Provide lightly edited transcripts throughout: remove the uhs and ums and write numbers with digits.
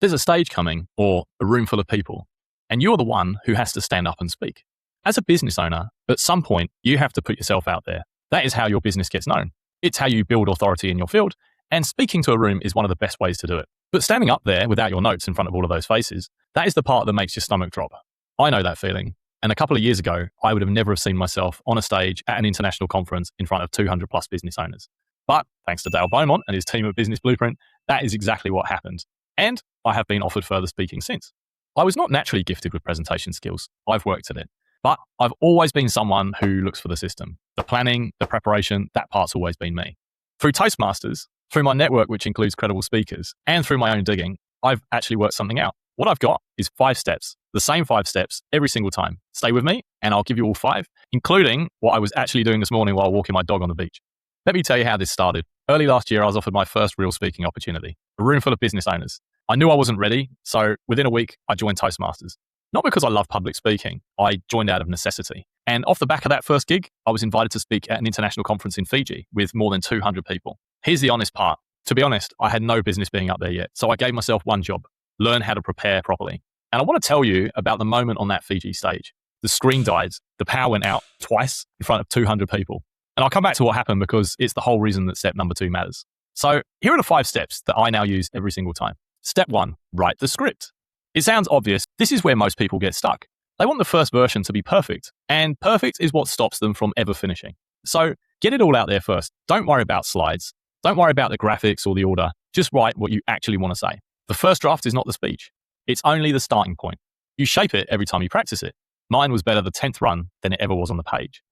There's a stage coming or a room full of people, and you're the one who has to stand up and speak. As a business owner, at some point, you have to put yourself out there. That is how your business gets known. It's how you build authority in your field, and speaking to a room is one of the best ways to do it. But standing up there without your notes in front of all of those faces, that is the part that makes your stomach drop. I know that feeling. And a couple of years ago, I would have never have seen myself on a stage at an international conference in front of 200 plus business owners. But thanks to Dale Beaumont and his team at Business Blueprint, that is exactly what happened. And I have been offered further speaking since. I was not naturally gifted with presentation skills. I've worked at it. But I've always been someone who looks for the system. The planning, the preparation, that part's always been me. Through Toastmasters, through my network, which includes credible speakers, and through my own digging, I've actually worked something out. What I've got is 5 steps, the same 5 steps every single time. Stay with me and I'll give you all 5, including what I was actually doing this morning while walking my dog on the beach. Let me tell you how this started. Early last year, I was offered my first real speaking opportunity, a room full of business owners. I knew I wasn't ready, so within a week, I joined Toastmasters. Not because I love public speaking, I joined out of necessity. And off the back of that first gig, I was invited to speak at an international conference in Fiji with more than 200 people. Here's the honest part. To be honest, I had no business being up there yet, so I gave myself one job: learn how to prepare properly. And I want to tell you about the moment on that Fiji stage. The screen died, the power went out twice in front of 200 people. And I'll come back to what happened because it's the whole reason that step number 2 matters. So here are the 5 steps that I now use every single time. Step 1, write the script. It sounds obvious. This is where most people get stuck. They want the first version to be perfect, and perfect is what stops them from ever finishing. So get it all out there first. Don't worry about slides. Don't worry about the graphics or the order. Just write what you actually want to say. The first draft is not the speech. It's only the starting point. You shape it every time you practice it. Mine was better the 10th run than it ever was on the page.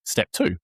Step 2,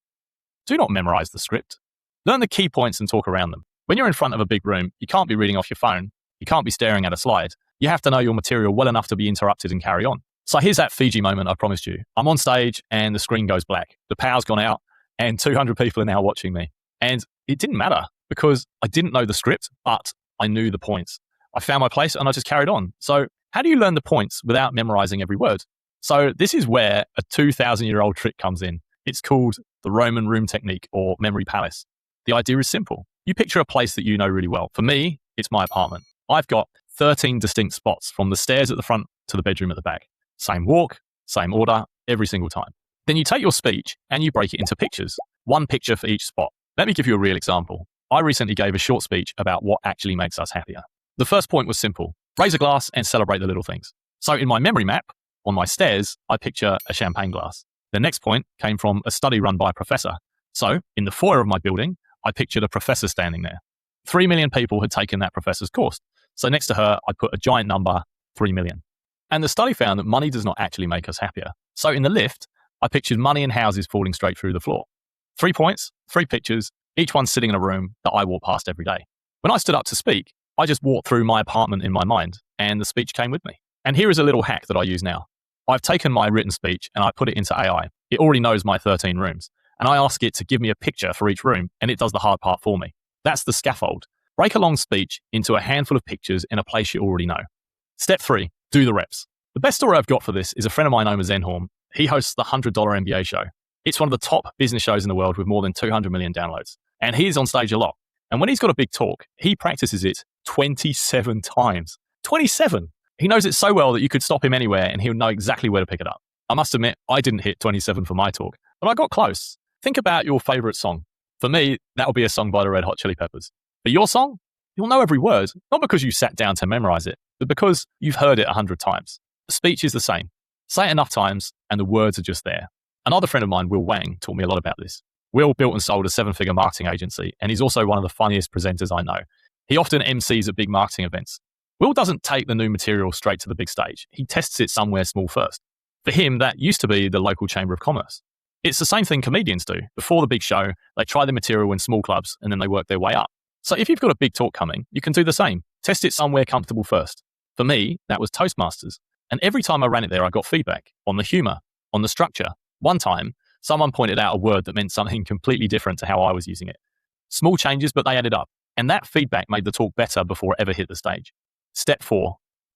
do not memorize the script. Learn the key points and talk around them. When you're in front of a big room, you can't be reading off your phone. You can't be staring at a slide. You have to know your material well enough to be interrupted and carry on. So here's that Fiji moment I promised you. I'm on stage and the screen goes black. The power's gone out and 200 people are now watching me. And it didn't matter because I didn't know the script, but I knew the points. I found my place and I just carried on. So how do you learn the points without memorizing every word? So this is where a 2,000-year-old trick comes in. It's called the Roman room technique or memory palace. The idea is simple. You picture a place that you know really well. For me, it's my apartment. I've got 13 distinct spots from the stairs at the front to the bedroom at the back. Same walk, same order, every single time. Then you take your speech and you break it into pictures. 1 picture for each spot. Let me give you a real example. I recently gave a short speech about what actually makes us happier. The first point was simple. Raise a glass and celebrate the little things. So in my memory map, on my stairs, I picture a champagne glass. The next point came from a study run by a professor. So in the foyer of my building, I pictured a professor standing there. 3 million people had taken that professor's course. So next to her, I put a giant number, 3 million. And the study found that money does not actually make us happier. So in the lift, I pictured money and houses falling straight through the floor. 3 points, 3 pictures, each one sitting in a room that I walk past every day. When I stood up to speak, I just walked through my apartment in my mind and the speech came with me. And here is a little hack that I use now. I've taken my written speech and I put it into AI. It already knows my 13 rooms. And I ask it to give me a picture for each room and it does the hard part for me. That's the scaffold. Break a long speech into a handful of pictures in a place you already know. Step 3, do the reps. The best story I've got for this is a friend of mine, Omar Zenhom. He hosts the $100 MBA show. It's one of the top business shows in the world with more than 200 million downloads. And he is on stage a lot. And when he's got a big talk, he practices it 27 times. 27! He knows it so well that you could stop him anywhere and he'll know exactly where to pick it up. I must admit, I didn't hit 27 for my talk, but I got close. Think about your favorite song. For me, that will be a song by the Red Hot Chili Peppers. But your song? You'll know every word, not because you sat down to memorize it, but because you've heard it 100 times. The speech is the same. Say it enough times and the words are just there. Another friend of mine, Will Wang, taught me a lot about this. Will built and sold a 7-figure marketing agency, and he's also one of the funniest presenters I know. He often MCs at big marketing events. Will doesn't take the new material straight to the big stage. He tests it somewhere small first. For him, that used to be the local chamber of commerce. It's the same thing comedians do. Before the big show, they try the material in small clubs and then they work their way up. So if you've got a big talk coming, you can do the same. Test it somewhere comfortable first. For me, that was Toastmasters. And every time I ran it there, I got feedback on the humor, on the structure. One time, someone pointed out a word that meant something completely different to how I was using it. Small changes, but they added up. And that feedback made the talk better before it ever hit the stage. Step 4,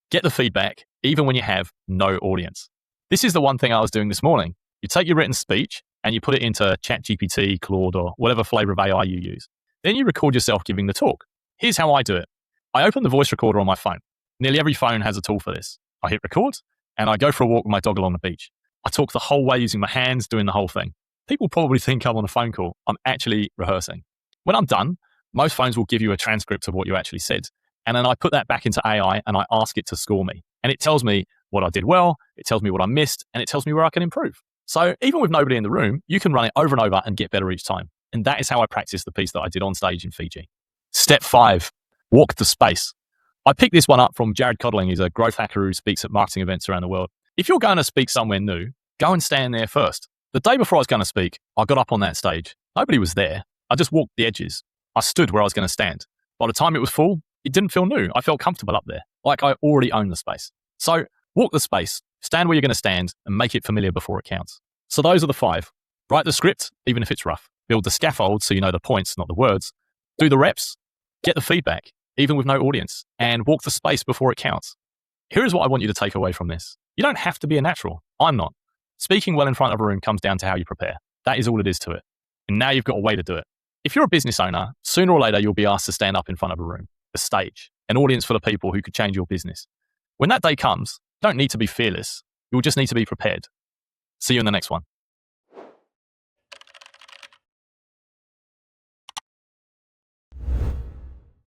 get the feedback even when you have no audience. This is the one thing I was doing this morning. You take your written speech and you put it into ChatGPT, Claude, or whatever flavor of AI you use. Then you record yourself giving the talk. Here's how I do it. I open the voice recorder on my phone. Nearly every phone has a tool for this. I hit record and I go for a walk with my dog along the beach. I talk the whole way using my hands, doing the whole thing. People probably think I'm on a phone call. I'm actually rehearsing. When I'm done, most phones will give you a transcript of what you actually said. And then I put that back into AI and I ask it to score me. And it tells me what I did well, it tells me what I missed, and it tells me where I can improve. So even with nobody in the room, you can run it over and over and get better each time. And that is how I practiced the piece that I did on stage in Fiji. Step 5, walk the space. I picked this one up from Jared Codling. He's a growth hacker who speaks at marketing events around the world. If you're going to speak somewhere new, go and stand there first. The day before I was going to speak, I got up on that stage. Nobody was there. I just walked the edges. I stood where I was going to stand. By the time it was full, it didn't feel new. I felt comfortable up there, like I already owned the space. So walk the space, stand where you're going to stand, and make it familiar before it counts. So those are the 5. Write the script, even if it's rough. Build the scaffold so you know the points, not the words. Do the reps. Get the feedback, even with no audience. And walk the space before it counts. Here is what I want you to take away from this. You don't have to be a natural. I'm not. Speaking well in front of a room comes down to how you prepare. That is all it is to it. And now you've got a way to do it. If you're a business owner, sooner or later you'll be asked to stand up in front of a room, a stage, an audience full of people who could change your business. When that day comes, you don't need to be fearless. You'll just need to be prepared. See you in the next one.